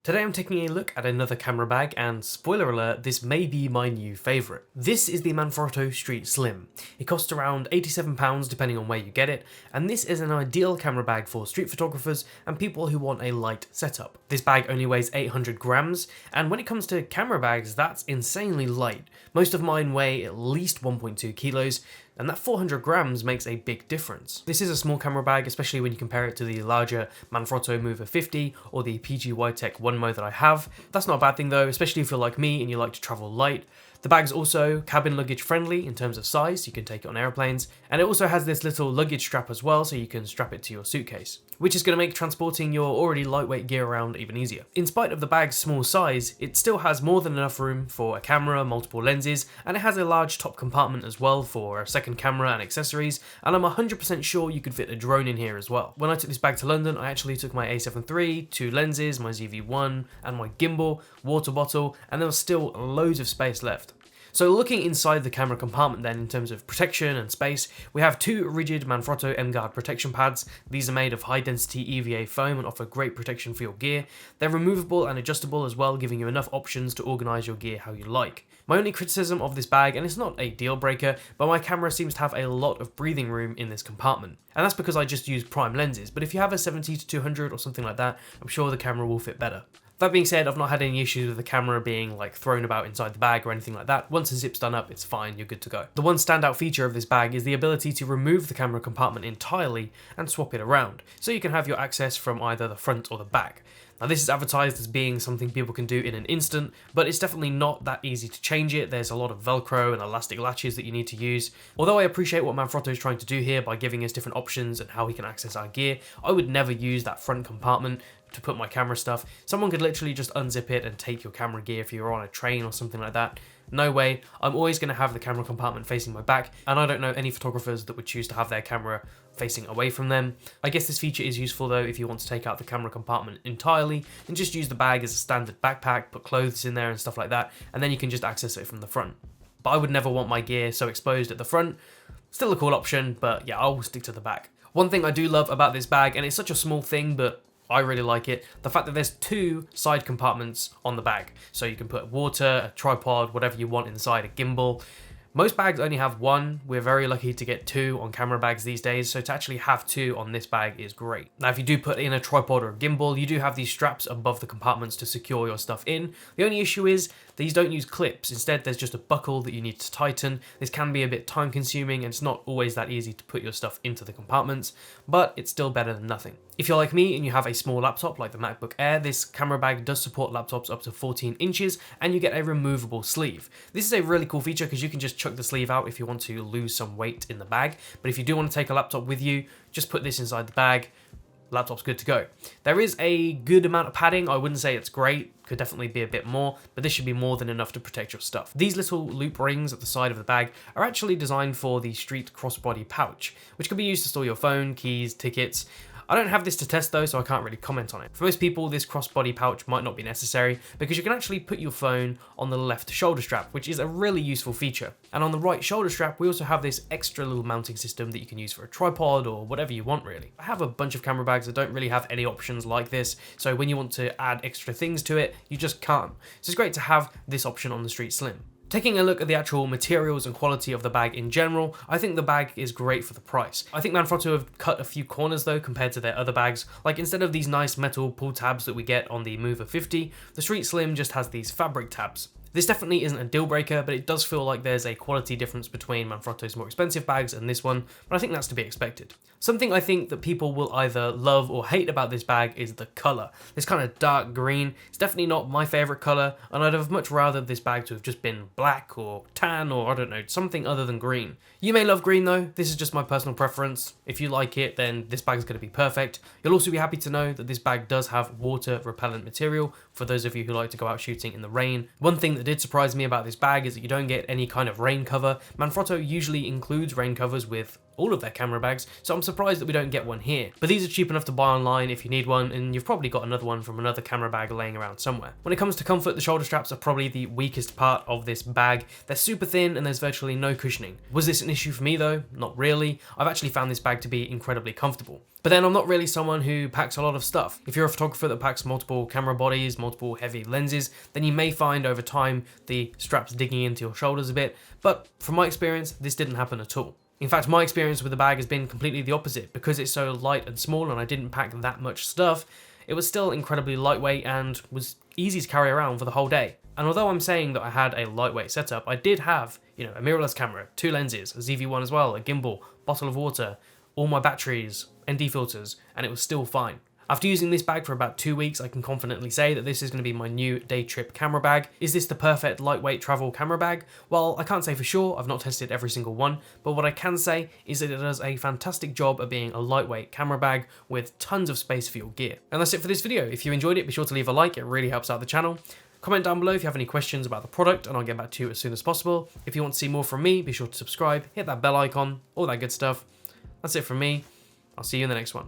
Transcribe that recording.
Today I'm taking a look at another camera bag, and spoiler alert, this may be my new favourite. This is the Manfrotto Street Slim. It costs around £87 depending on where you get it, and this is an ideal camera bag for street photographers and people who want a light setup. This bag only weighs 800 grams, and when it comes to camera bags, that's insanely light. Most of mine weigh at least 1.2 kilos, and that 400 grams makes a big difference. This is a small camera bag, especially when you compare it to the larger Manfrotto Mover 50 or the PG Tech 1MO that I have. That's not a bad thing though, especially if you're like me and you like to travel light. The bag's also cabin luggage friendly in terms of size, you can take it on airplanes, and it also has this little luggage strap as well so you can strap it to your suitcase, which is going to make transporting your already lightweight gear around even easier. In spite of the bag's small size, it still has more than enough room for a camera, multiple lenses, and it has a large top compartment as well for a second camera and accessories, and I'm 100% sure you could fit a drone in here as well. When I took this bag to London, I actually took my A7 III, 2 lenses, my ZV-1, and my gimbal, water bottle, and there was still loads of space left. So looking inside the camera compartment then in terms of protection and space, we have two rigid Manfrotto M-Guard protection pads. These are made of high density EVA foam and offer great protection for your gear. They're removable and adjustable as well, giving you enough options to organise your gear how you like. My only criticism of this bag, and it's not a deal breaker, but my camera seems to have a lot of breathing room in this compartment. And that's because I just use prime lenses, but if you have a 70-200 or something like that, I'm sure the camera will fit better. That being said, I've not had any issues with the camera being like thrown about inside the bag or anything like that. Once the zip's done up, it's fine, you're good to go. The one standout feature of this bag is the ability to remove the camera compartment entirely and swap it around, so you can have your access from either the front or the back. Now this is advertised as being something people can do in an instant, but it's definitely not that easy to change it. There's a lot of Velcro and elastic latches that you need to use. Although I appreciate what Manfrotto is trying to do here by giving us different options and how we can access our gear, I would never use that front compartment to put my camera stuff. Someone could literally just unzip it and take your camera gear if you're on a train or something like that. No way. I'm always going to have the camera compartment facing my back, and I don't know any photographers that would choose to have their camera facing away from them. I guess this feature is useful though if you want to take out the camera compartment entirely and just use the bag as a standard backpack, put clothes in there and stuff like that, and then you can just access it from the front. But I would never want my gear so exposed at the front. Still a cool option, but yeah, I'll stick to the back. One thing I do love about this bag, and it's such a small thing, but I really like it, the fact that there's two side compartments on the bag. So you can put water, a tripod, whatever you want inside, a gimbal. Most bags only have one. We're very lucky to get two on camera bags these days, so to actually have two on this bag is great. Now if you do put in a tripod or a gimbal, you do have these straps above the compartments to secure your stuff in. The only issue is these don't use clips. Instead there's just a buckle that you need to tighten. This can be a bit time consuming and it's not always that easy to put your stuff into the compartments, but it's still better than nothing. If you're like me and you have a small laptop like the MacBook Air, this camera bag does support laptops up to 14 inches and you get a removable sleeve. This is a really cool feature because you can just chuck the sleeve out if you want to lose some weight in the bag, but if you do want to take a laptop with you, just put this inside the bag, laptop's good to go. There is a good amount of padding. I wouldn't say it's great, could definitely be a bit more, but this should be more than enough to protect your stuff. These little loop rings at the side of the bag are actually designed for the street crossbody pouch, which can be used to store your phone, keys, tickets. I don't have this to test though, so I can't really comment on it. For most people, this crossbody pouch might not be necessary because you can actually put your phone on the left shoulder strap, which is a really useful feature. And on the right shoulder strap, we also have this extra little mounting system that you can use for a tripod or whatever you want really. I have a bunch of camera bags that don't really have any options like this, so when you want to add extra things to it, you just can't. So it's great to have this option on the Street Slim. Taking a look at the actual materials and quality of the bag in general, I think the bag is great for the price. I think Manfrotto have cut a few corners though compared to their other bags. Like instead of these nice metal pull tabs that we get on the Mover 50, the Street Slim just has these fabric tabs. This definitely isn't a deal breaker, but it does feel like there's a quality difference between Manfrotto's more expensive bags and this one, but I think that's to be expected. Something I think that people will either love or hate about this bag is the colour. This kind of dark green, it's definitely not my favourite colour, and I'd have much rather this bag to have just been black or tan or I don't know, something other than green. You may love green though, this is just my personal preference. If you like it, then this bag is going to be perfect. You'll also be happy to know that this bag does have water repellent material for those of you who like to go out shooting in the rain. One thing that did surprise me about this bag is that you don't get any kind of rain cover. Manfrotto usually includes rain covers with all of their camera bags, so I'm surprised that we don't get one here. But these are cheap enough to buy online if you need one, and you've probably got another one from another camera bag laying around somewhere. When it comes to comfort, the shoulder straps are probably the weakest part of this bag. They're super thin and there's virtually no cushioning. Was this an issue for me though? Not really. I've actually found this bag to be incredibly comfortable. But But then I'm not really someone who packs a lot of stuff. If you're a photographer that packs multiple camera bodies, multiple heavy lenses, then you may find over time the straps digging into your shoulders a bit, but from my experience, this didn't happen at all. In fact, my experience with the bag has been completely the opposite. Because it's so light and small and I didn't pack that much stuff, it was still incredibly lightweight and was easy to carry around for the whole day. And although I'm saying that I had a lightweight setup, I did have, a mirrorless camera, 2 lenses, a ZV-1 as well, a gimbal, bottle of water, all my batteries, ND filters, and it was still fine. After using this bag for about 2 weeks, I can confidently say that this is going to be my new day trip camera bag. Is this the perfect lightweight travel camera bag? Well, I can't say for sure, I've not tested every single one, but what I can say is that it does a fantastic job of being a lightweight camera bag with tons of space for your gear. And that's it for this video. If you enjoyed it, be sure to leave a like, it really helps out the channel. Comment down below if you have any questions about the product and I'll get back to you as soon as possible. If you want to see more from me, be sure to subscribe, hit that bell icon, all that good stuff. That's it from me. I'll see you in the next one.